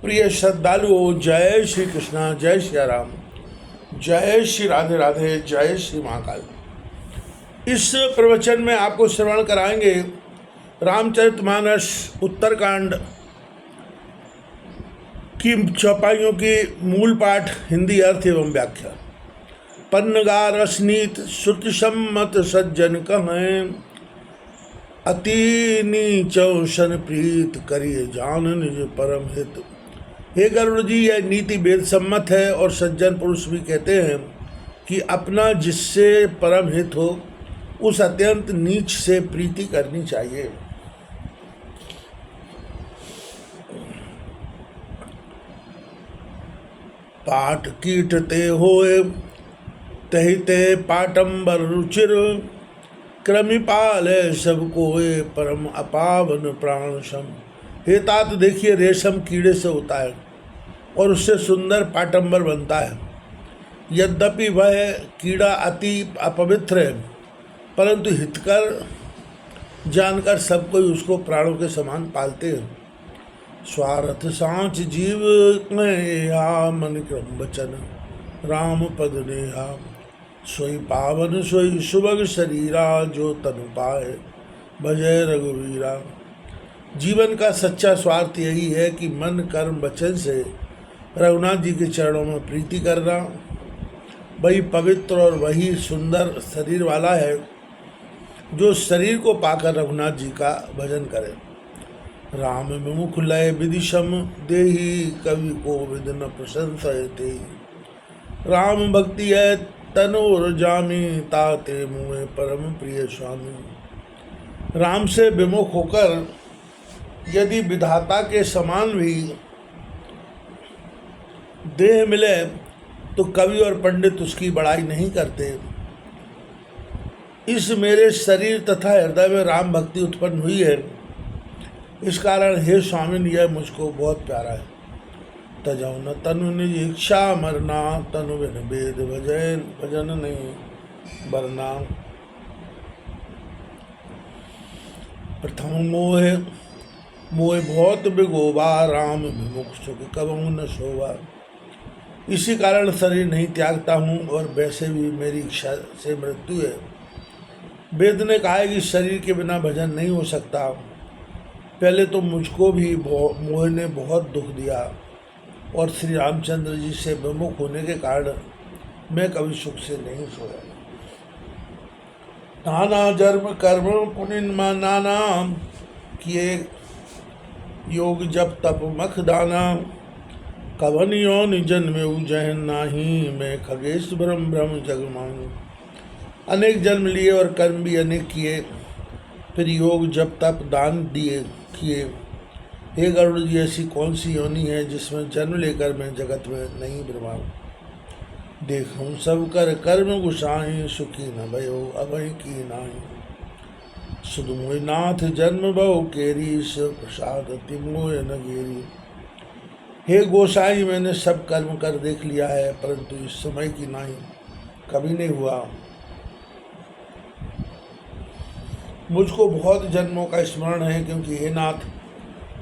प्रिय श्रद्धालुओं, जय श्री कृष्णा, जय श्री राम, जय श्री राधे राधे, जय श्री महाकाल। इस प्रवचन में आपको श्रवण कराएंगे रामचरितमानस उत्तरकांड की चौपाइयों की मूल पाठ, हिंदी अर्थ एवं व्याख्या। पन्नगार असनीत श्रुति सम्मत सज्जन कहें, अति नीचौशन प्रीत करिए जान निज परम हित। हे गरुड़ जी, यह नीति वेद सम्मत है और सज्जन पुरुष भी कहते हैं कि अपना जिससे परम हित हो उस अत्यंत नीच से प्रीति करनी चाहिए। पाठ कीटते होए तहिते पाटंबर रुचिर, क्रमिपाल सब कोए परम अपावन प्राण सम। हे तात, देखिए रेशम कीड़े से होता है और उससे सुंदर पाटंबर बनता है। यद्यपि वह कीड़ा अति अपवित्र है, परंतु हितकर जानकर सब कोई उसको प्राणों के समान पालते हैं। स्वार्थ सांच जीव नेहा, मन क्रम वचन राम पद नेहा। सोई पावन सोई सुभग शरीरा, जो तनु पाए भजय रघुवीरा। जीवन का सच्चा स्वार्थ यही है कि मन कर्म वचन से रघुनाथ जी के चरणों में प्रीति करना। वही पवित्र और वही सुंदर शरीर वाला है जो शरीर को पाकर रघुनाथ जी का भजन करे। राम विमुख लय विदिशम देहि, कवि को विद न प्रशंसयते। राम भक्ति है तनोर जामी, ताते मुँह परम प्रिय स्वामी। राम से विमुख होकर यदि विधाता के समान भी देह मिले तो कवि और पंडित उसकी बड़ाई नहीं करते। इस मेरे शरीर तथा हृदय में राम भक्ति उत्पन्न हुई है, इस कारण हे स्वामी, यह मुझको बहुत प्यारा है। तजौ न तनु निज इच्छा मरना, तनु बिन वेद भजन भजन नहीं बरना। प्रथम मोह मोह बहुत बिगोबा, राम विमुख सुख कबहु न शोभा। इसी कारण शरीर नहीं त्यागता हूँ और वैसे भी मेरी इच्छा से मृत्यु है। वेद ने कहा है कि शरीर के बिना भजन नहीं हो सकता। पहले तो मुझको भी मोह ने बहुत दुख दिया और श्री रामचंद्र जी से विमुख होने के कारण मैं कभी सुख से नहीं सोया। नाना जन्म कर्म पुण्य नाना, किए योग जब तप मख दाना। कवन योनि जन्मे उजहन नाही, मैं खगेश ब्रह्म ब्रह्म जगमाऊँ। अनेक जन्म लिए और कर्म भी अनेक किए, फिर योग जब तप दान दिए किए। हे गरुड़ जी, ऐसी कौन सी योनि है जिसमें जन्म लेकर मैं जगत में नहीं ब्रह्माऊँ। देखूँ सब कर कर्म गुसाई, सुखी न भयो अभय की नाही। सुध मोहि नाथ जन्म बहु केरी, शिव प्रसाद अति मोह न गेरी। हे गोसाई, मैंने सब कर्म कर देख लिया है, परंतु इस समय की नाही कभी नहीं हुआ। मुझको बहुत जन्मों का स्मरण है, क्योंकि हे नाथ,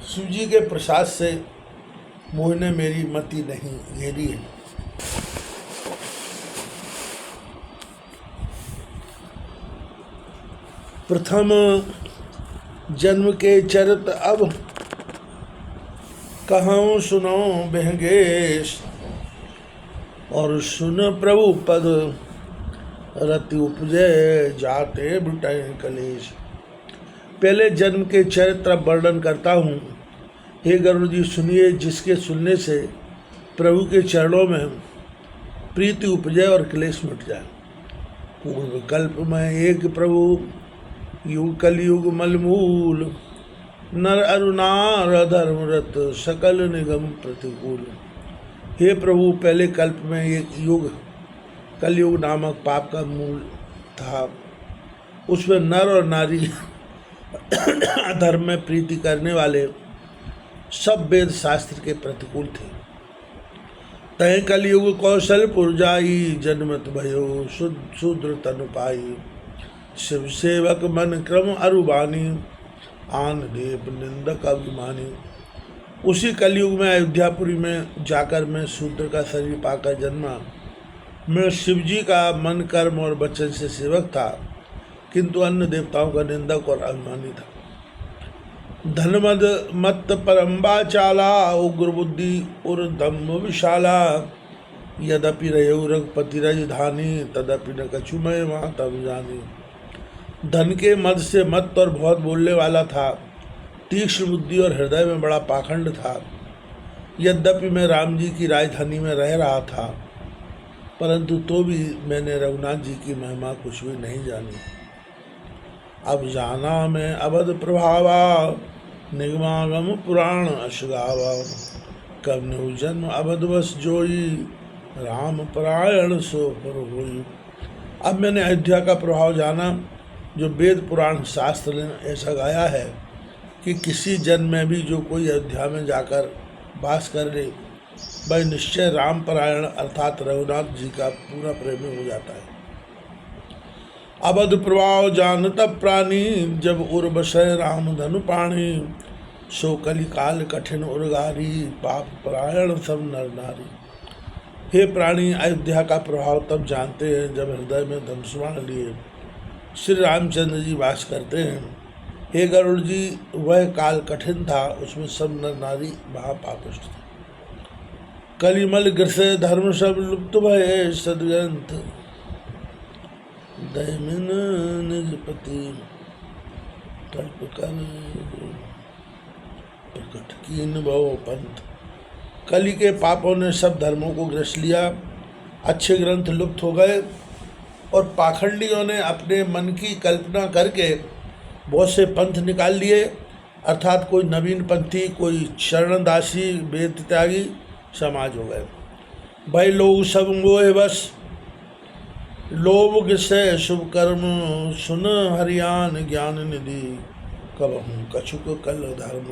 शिव जी के प्रसाद से मोह ने मेरी मति नहीं घेरी है। प्रथम जन्म के चरित अब कहूँ सुनो बहंगेश, और सुन प्रभु पद रति उपजे जाते बुटाए कलेश। पहले जन्म के चरित्र वर्णन करता हूँ। हे गरुड़ जी, सुनिए, जिसके सुनने से प्रभु के चरणों में प्रीति उपजे और क्लेश मिट जाए। पूर्व कल्प में एक प्रभु, युग कलयुग मलमूल। नर अरुणार धर्मरत, सकल निगम प्रतिकूल। हे प्रभु, पहले कल्प में एक युग कलयुग नामक पाप का मूल था। उसमें नर और नारी धर्म में प्रीति करने वाले सब वेद शास्त्र के प्रतिकूल थे। तय कलयुग कौशल पुरजाई, जन्मत भयो शूद्र तनु पाई। शिव सेवक मन क्रम अरुबानी, आन देव निंदक अभिमानी। उसी कलयुग में अयोध्यापुरी में जाकर मैं शूद्र का शरीर पाकर जन्मा। मैं शिवजी का मन कर्म और वचन से सेवक था, किंतु अन्य देवताओं का निंदक और अभिमानी था। धनमद मत्त परम्बा चाला, उग्र बुद्धि उर्धम विशाला। यद्यपि रहे रघुपति राजधानी, तदपि न कछु मैं वहाँ तब जानी। धन के मद से मत और बहुत बोलने वाला था, तीक्ष्ण बुद्धि और हृदय में बड़ा पाखंड था। यद्यपि मैं राम जी की राजधानी में रह रहा था, परंतु तो भी मैंने रघुनाथ जी की महिमा कुछ भी नहीं जानी। अब जाना मैं अवध प्रभावा, निगमागम पुराण अशगावा। कब जन्म अवधवश जोई, राम परायण सो पर होई। अब मैंने अयोध्या का प्रभाव जाना, जो वेद पुराण शास्त्र ने ऐसा गाया है कि किसी जन्म में भी जो कोई अयोध्या में जाकर वास कर ले, वह निश्चय राम परायण अर्थात रघुनाथ जी का पूरा प्रेमी हो जाता है। अवध प्रभाव जानत प्राणी, जब उर्वशय राम धनु पाणी। सो कलि काल कठिन उर्गारी, पाप परायण सब नर नारी। हे प्राणी, अयोध्या का प्रभाव तब जानते हैं जब हृदय में धनुष बाण लिए श्री रामचंद्र जी वास करते हैं। हे गरुड़ जी, वह काल कठिन था, उसमें सब नर नारी महापापिष्ट थे। कलिमल ग्रसे धर्म सब लुप्त भये, सदग्रंथ दैमिन निजपति। तल्प कर प्रकट कीन भव पंथ। कली के पापों ने सब धर्मों को ग्रस लिया, अच्छे ग्रंथ लुप्त हो गए और पाखंडियों ने अपने मन की कल्पना करके बहुत से पंथ निकाल लिए, अर्थात कोई नवीन पंथी, कोई शरणदासी, वेद त्यागी समाज हो गए। भाई लोग सब मोह बस, लोभ से शुभ कर्म सुन हरियान ज्ञान निधि। कब हूँ कछुक कल धर्म,